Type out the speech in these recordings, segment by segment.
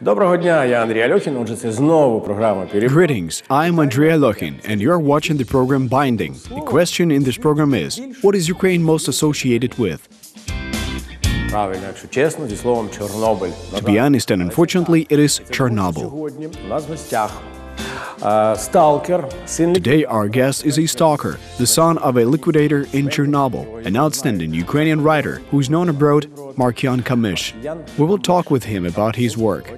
Greetings, I'm Andrei Alokhin, and you're watching the program Binding. The question in this program is, what is Ukraine most associated with? To be honest and unfortunately, it is Chernobyl. Today our guest is a Stalker, the son of a liquidator in Chernobyl, an outstanding Ukrainian writer who is known abroad, Markiyan Kamysh. We will talk with him about his work.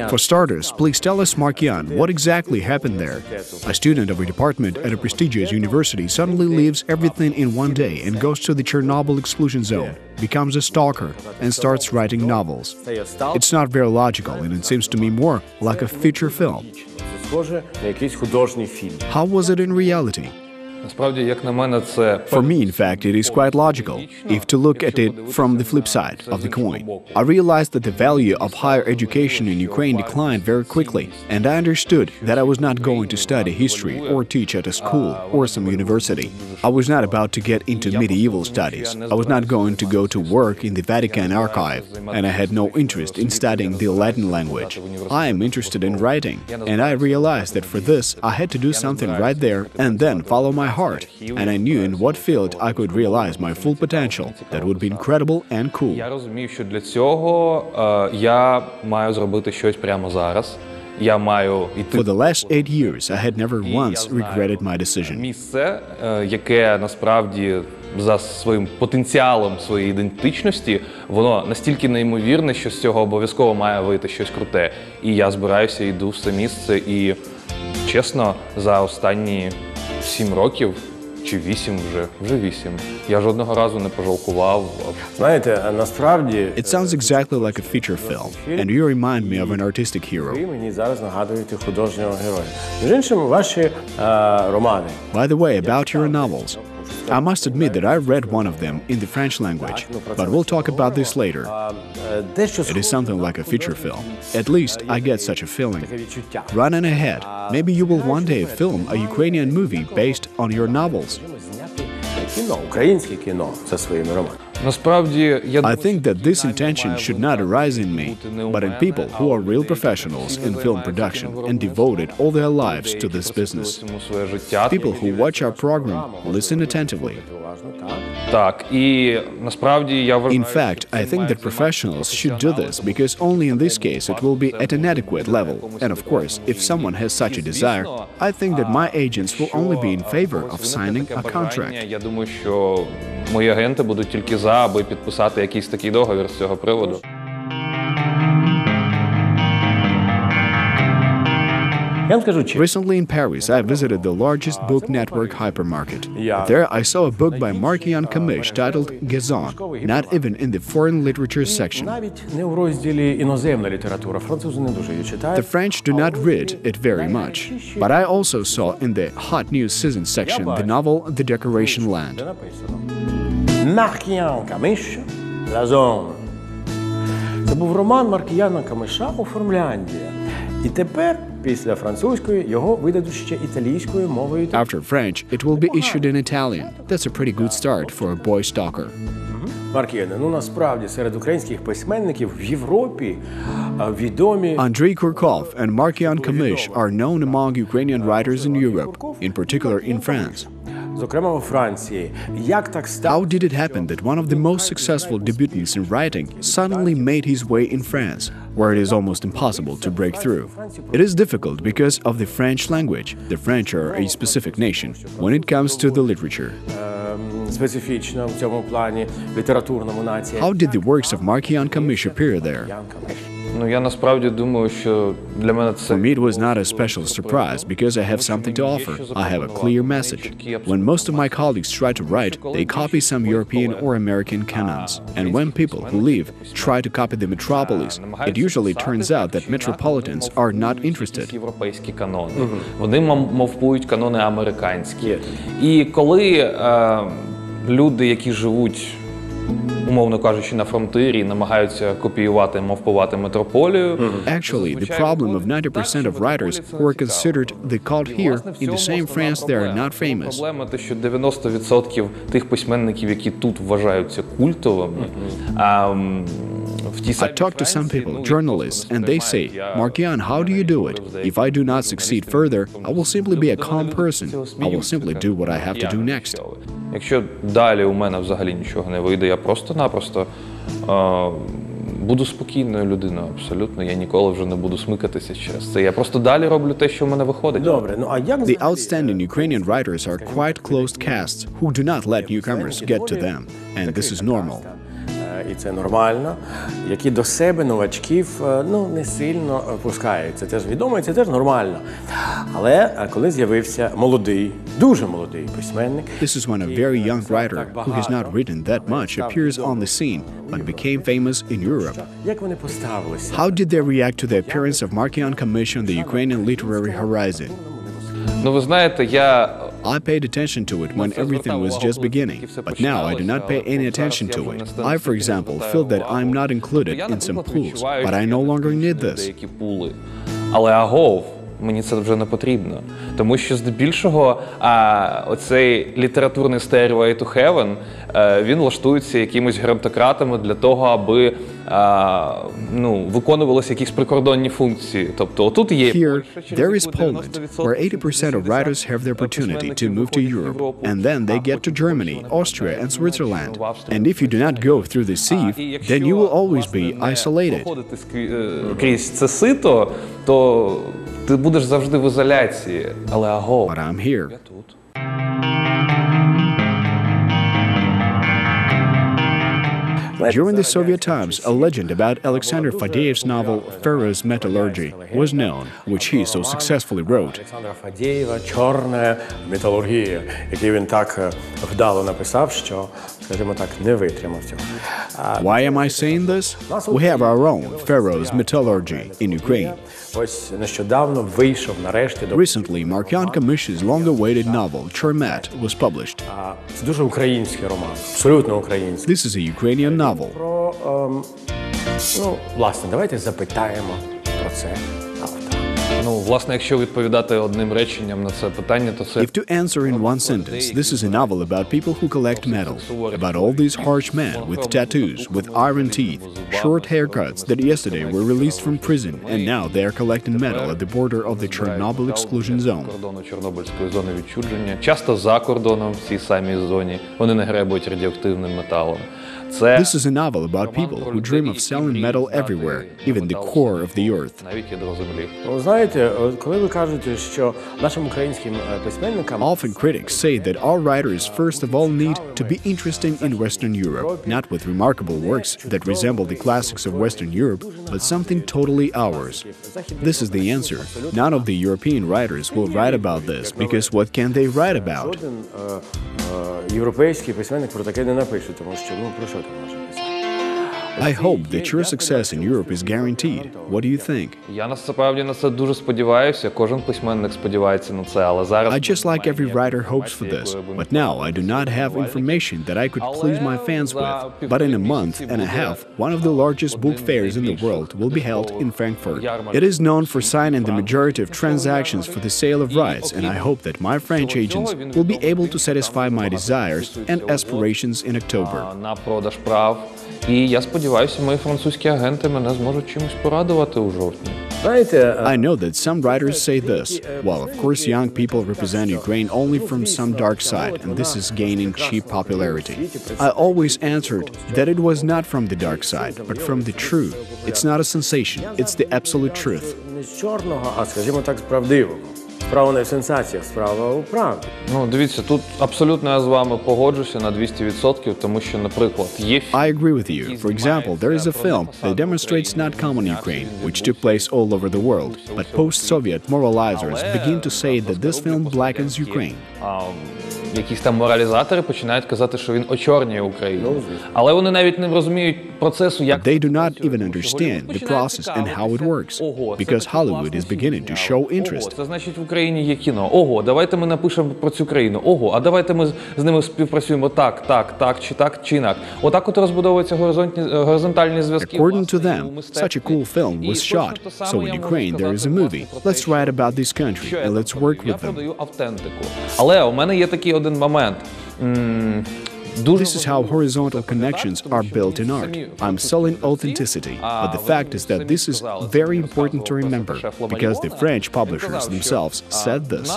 For starters, please tell us, Markiyan, what exactly happened there? A student of a department at a prestigious university suddenly leaves everything in one day and goes to the Chernobyl exclusion zone, becomes a stalker, and starts writing novels. It's not very logical, and it seems to me more like a feature film. How was it in reality? For me, in fact, it is quite logical, if to look at it from the flip side of the coin. I realized that the value of higher education in Ukraine declined very quickly, and I understood that I was not going to study history or teach at a school or some university. I was not about to get into medieval studies. I was not going to go to work in the Vatican archive, and I had no interest in studying the Latin language. I am interested in writing, and I realized that for this I had to do something right there and then follow my heart, and I knew in what field I could realize my full potential. That would be incredible and cool. Я розумів, що для цього я маю зробити щось прямо зараз. Я маю йти. For the last 8 years, I had never once regretted my decision. Місце, яке насправді за своїм потенціалом своєї ідентичності, воно настільки неймовірне, що з цього обов'язково має вийти щось круте. І я збираюся, йду в це місце, і чесно, за останні 7 років, чи 8 вже 8, я жодного разу не пожалкував. Знаєте, насправді... It sounds exactly like a feature film, and you remind me of an artistic hero. Ви мені зараз нагадуєте художнього героя. Між іншим, ваші романи. By the way, about your novels. I must admit that I read one of them in the French language, but we'll talk about this later. It is something like a feature film. At least I get such a feeling. Running ahead, maybe you will one day film a Ukrainian movie based on your novels. Українське кіно за своїми романами. I think that this intention should not arise in me, but in people who are real professionals in film production and devoted all their lives to this business. People who watch our program, listen attentively. In fact, I think that professionals should do this because only in this case it will be at an adequate level. And of course, if someone has such a desire, I think that my agents will only be in favor of signing a contract. Мої агенти будуть тільки за, аби підписати якийсь такий договір з цього приводу. Recently in Paris, I visited the largest book network hypermarket. There I saw a book by Markiyan Kamysh titled Gazon, not even in the foreign literature section. The French do not read it very much, but I also saw in the hot news season section the novel The Decoration Land. Markiyan Kamysh, La Zone. Це був роман Маркіяна Камиша у Фінляндії. І тепер, після французької, його видадуть ще італійською мовою. After French, it will be issued in Italian. That's a pretty good start for a boy stalker. Маркіяне, насправді серед українських письменників в Європі відомі... Andrei Kurkov and Markiyan Kamysh are known among Ukrainian writers in Europe, in particular in France. Зокрема, у Франції. Як так стало? How did it happen that one of the most successful debutants in writing suddenly made his way in France, where it is almost impossible to break through? It is difficult because of the French language. The French are a specific nation when it comes to the literature. Специфічна в цьому плані літературному нація. How did the works of Markiyan Kamysh appear there? Я насправді думаю, що для мене це... For me, it was not a special surprise because I have something to offer. I have a clear message. When most of my colleagues try to write, they copy some European or American canons. And when people who leave try to copy the metropolis, it usually turns out that metropolitans are not interested. Європейські канони. Вони мовпують канони американські. І коли люди, які живуть умовно кажучи, на фронтирі намагаються копіювати, мавпувати метрополію. Actually, the problem of 90% of writers who are considered the cult here, in the same France they are not famous. Проблема те, що 90% тих письменників, які тут вважаються культовими, в тій самій I talk to some people, journalists, and they say, Markiyan, how do you do it? If I do not succeed further, I will simply be a calm person. I will simply do what I have to do next. Якщо далі у мене взагалі нічого не вийде, я просто-напросто буду спокійною людиною, абсолютно. Я ніколи вже не буду смикатися через це. Я просто далі роблю те, що в мене виходить. Добре, ну а як The outstanding Ukrainian writers are quite closed casts who do not let newcomers get to them, and this is normal. І це нормально, які до себе новачків не сильно пускають. Це теж відомо і це теж нормально. Але коли з'явився молодий, дуже молодий письменник, This is when a very young writer who has not written that much appears on the scene, but became famous in Europe. як вони поставилися? How did they react to the appearance of Markiyan Kamysh on the Ukrainian literary horizon? Ну, ви знаєте, я... I paid attention to it when everything was just beginning, but now I do not pay any attention to it. I, for example, feel that I'm not included in some pools, but I no longer need this. Але агов, мені це вже не потрібно. Тому що здебільшого оцей літературний Stairway to Heaven, він влаштується якимись геронтократами для того, аби виконувалися якісь прикордонні функції. Тобто отут є... Here, there is Poland, where 80% of writers have the opportunity to move to Europe, and then they get to Germany, Austria, and Switzerland. And if you do not go through the sieve, then you will always be isolated. Крізь це сито, то ти будеш завжди в ізоляції, але агов. But I'm here. Я тут. During the Soviet times, a legend about Alexander Fadeyev's novel Ferrous Metallurgy was known, which he so successfully wrote. Олександра Фадєєва «Чорна металургія», який він так вдало написав, що, скажімо так, не витримав цього. Why am I saying this? We have our own Ferrous Metallurgy in Ukraine. Ось нещодавно вийшов нарешті до... Recently, Markiyan Kamysh's long-awaited novel Chernobyl was published. Це дуже український роман, абсолютно український. This is a Ukrainian novel. Власне, давайте запитаємо про це автора. Ну, власне, якщо відповідати одним реченням на це питання, то це... If to answer in one sentence, this is a novel about people who collect metal, about all these harsh men with tattoos, with iron teeth, short haircuts that yesterday were released from prison and now they are collecting metal at the border of the Chernobyl exclusion zone. Кордону Чорнобильської зони відчуження, часто за кордоном в цій самій зоні, вони не гребують радіоактивним металом. This is a novel about people who dream of selling metal everywhere, even the core of the earth. Навіть ядро землі. Знаєте, коли ви кажете, що нашим українським письменникам... Often critics say that our writers first of all need to be interesting in Western Europe, not with remarkable works that resemble the classics of Western Europe, but something totally ours. This is the answer. None of the European writers will write about this, because what can they write about? Європейський письменник про таке не напише, тому що, про що там може писати? I hope that your success in Europe is guaranteed. What do you think? Я насправді на це дуже сподіваюся. Кожен письменник сподівається на це, але зараз... I just like every writer hopes for this. But now I do not have information that I could please my fans with. But in a month and a half, one of the largest book fairs in the world will be held in Frankfurt. It is known for signing the majority of transactions for the sale of rights, and I hope that my French agents will be able to satisfy my desires and aspirations in October. На продаж прав. І я сподіваюся, мої французькі агенти мене зможуть чимось порадувати у жовтні. I know that some writers say this. Well, of course, young people represent Ukraine only from some dark side, and this is gaining cheap popularity. I always answered that it was not from the dark side, but from the truth. It's not a sensation, it's the absolute truth. Не з чорного, а, скажімо так, з правдивого. Справа не в сенсаціях, справа у правді. Ну, дивіться, тут абсолютно я з вами погоджуся на 200%, тому що, наприклад, є... I agree with you. For example, there is a film that demonstrates not common Ukraine, which took place all over the world. But post-Soviet moralizers begin to say that this film blackens Ukraine. якісь там моралізатори починають казати, що він очорнює Україну. Але вони навіть не розуміють процесу, як... They do not even understand the process and how it works, because Hollywood is beginning to show interest. Це значить, в Україні є кіно. Ого, давайте ми напишемо про цю країну. Ого, а давайте ми з ними співпрацюємо так, чи інак. Отак от розбудовуються горизонтальні зв'язки. According to them, such a cool film was shot. So in Ukraine there is a movie. Let's write about this country and let's work with them. Але у мене є такий один момент. This is how horizontal connections are built in art. I'm selling authenticity, but the fact is that this is very important to remember, because the French publishers themselves said this.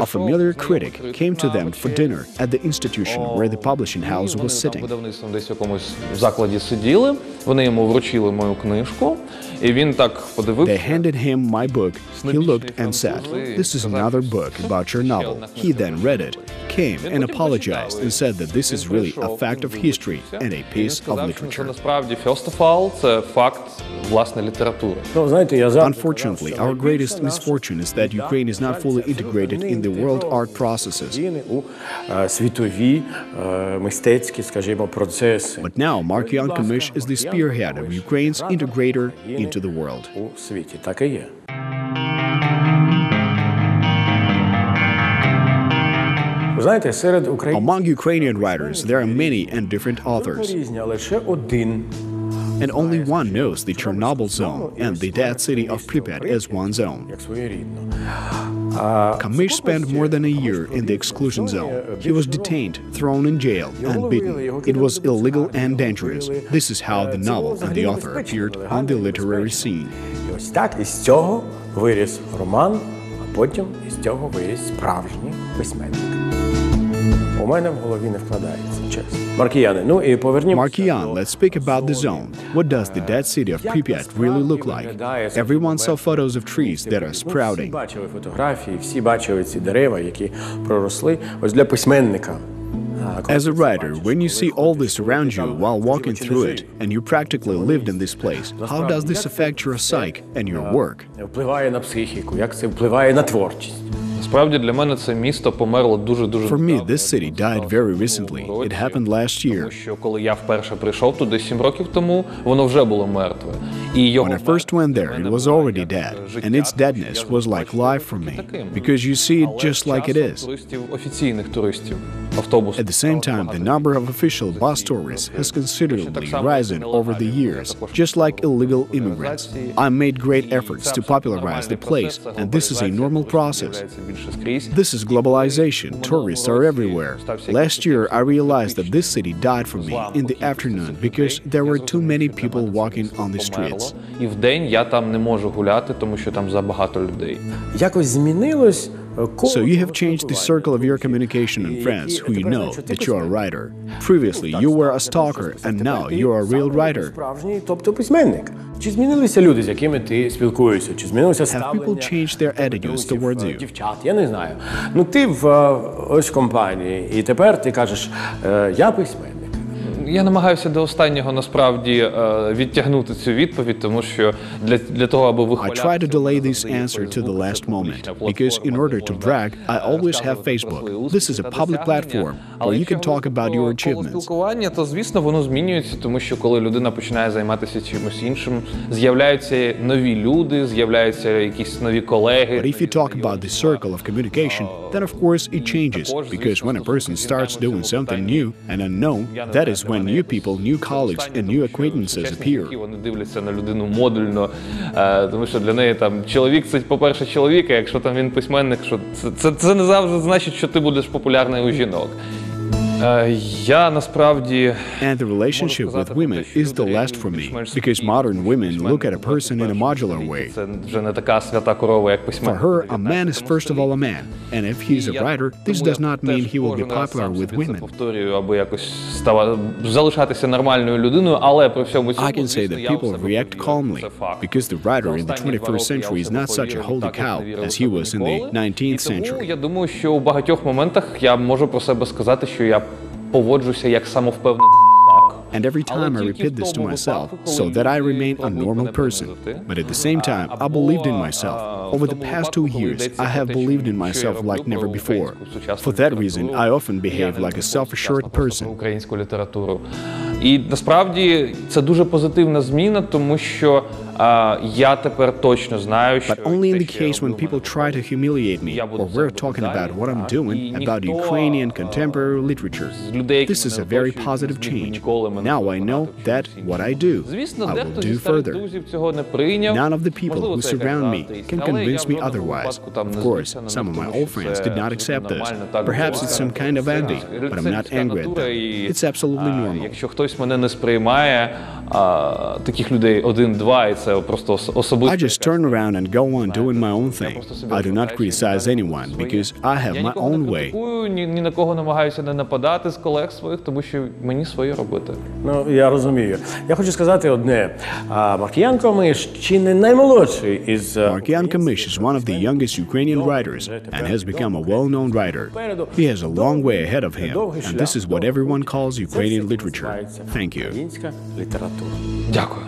A familiar critic came to them for dinner at the institution where the publishing house was sitting. Десь в якомусь закладі сиділи, вони йому вручили мою книжку, і він так подивився. They handed him my book. He looked and said, "This is another book about Chernobyl." He then read it, came and apologized and said that this is really a fact of history and a piece of literature. Насправді, first of all, це факт, власне, літератури. Unfortunately, our greatest misfortune is that Ukraine is not fully integrated in the world art processes. Світові мистецькі, скажімо, процеси. But now, Markiyan Kamysh is the spearhead of Ukraine's integrator into the world. У світі так і є. Знаєте, серед Among Ukrainian writers, there are many and different authors, різні, але лише один. and only one knows the Chernobyl zone and the dead city of Pripyat as one zone. Як своєрідно. Kamysh spent more than a year in the exclusion zone. He was detained, thrown in jail, and beaten. It was illegal and dangerous. This is how the novel and the author appeared on the literary scene. І ось так із цього виріс роман, а потім із цього виріс справжній письменник. У мене в голові не вкладається, чесно. Маркіяни, ну і повернімо. Markiyan, let's speak about the zone. What does the dead city of Pripyat really look like? Everyone saw photos of trees that are Всі sprouting. бачили фотографії, всі бачили ці дерева, які проросли. Ось для письменника. As a writer, when you see all this around you while walking through it, and you practically lived in this place, how does this affect your psyche and your work? Впливає на психіку, як це впливає на творчість. Насправді, для мене це місто померло дуже-дуже For me, давно. this city died very recently. It happened last Тому year. що коли я вперше прийшов туди 7 років тому, воно вже було мертве. І його When I first went there, it was already dead, and its deadness was like life for me, because you see it just like it is. Туристів, офіційних туристів, автобусів. At the same time, the number of official bus tourists has considerably risen over the years, just like illegal immigrants. I made great efforts to popularize the place, and this is a normal process. This is globalization. Tourists are everywhere. Last year, I realized that this city died for me in the afternoon because there were too many people walking on the streets. І вдень я там не можу гуляти, тому що там забагато людей. Якось змінилось So you have changed the circle of your communication and friends who you know that you are a writer. Previously, you were a stalker, and now you are a real writer. Справжній, тобто письменник. Чи змінилися люди, з якими ти спілкуєшся? Чи змінилося ставлення? Have people changed their attitudes towards you? Дівчат, я не знаю. Ну ти ось в компанії, і тепер ти кажеш, я письменник. Я намагаюся до останнього насправді відтягнути цю відповідь, тому що для того, аби I вихваляти... try to delay this answer to the last moment, because in order to brag, I always have Facebook. This is a public platform where you can talk about your achievements. Спілкування, то, звісно, воно змінюється, тому що коли людина починає займатися чимось іншим, з'являються нові люди, з'являються якісь нові колеги. But if you talk about the circle of communication, then of course it changes, because when a person starts doing something new and unknown, that is when new people, new colleagues and new acquaintances appear. Вони дивляться на людину модульно, тому що для неї там чоловік – це, по-перше, чоловік, а якщо там він письменник, що це не завжди значить, що ти будеш популярний у жінок. Я насправді... And the relationship with women is the last for me, because modern women look at a person in a modular way. Це вже не така свята корова, як письменник. For her, a man is first of all a man, and if he is a writer, this does not mean he will be popular with women. Повторюю, аби якось залишатися нормальною людиною, але при всьому цьому... I can say that people react calmly, because the writer in the 21st century is not such a holy cow as he was in the 19th century. Я думаю, що у багатьох моментах я можу про себе сказати, що я поводжуся як самовпевнений And every time I repeat this to myself so that I remain a normal person. But at the same time, I believed in myself. Over the past 2 years, I have believed in myself like never before. For that reason, I often behave like a self-assured person. Українську літературу. І насправді це дуже позитивна зміна, тому що я тепер точно знаю, що But only in the case when people try to humiliate me, or we're talking about what I'm doing, about Ukrainian contemporary literature. This is a very positive change. Now I know that what I do, I will do further. None of the people who surround me can convince me otherwise. Of course, some of my old friends did not accept this. Perhaps it's some kind of envy, but I'm not angry at them. It's absolutely normal. Якщо хтось мене не сприймає, таких людей 1-2, і це просто особисто. I just turn around and go on doing my own thing. I do not criticize anyone because I have my own way. Ні на кого намагаюся не нападати з колег своїх, тому що мені своє робити. Ну, я розумію. Я хочу сказати одне. Маркіян Камyш чи не наймолодший із... Markiyan Kamysh is one of the youngest Ukrainian writers and has become a well-known writer. He has a long way ahead of him, and this is what everyone calls Ukrainian literature. Thank you. Українська література. Дякую.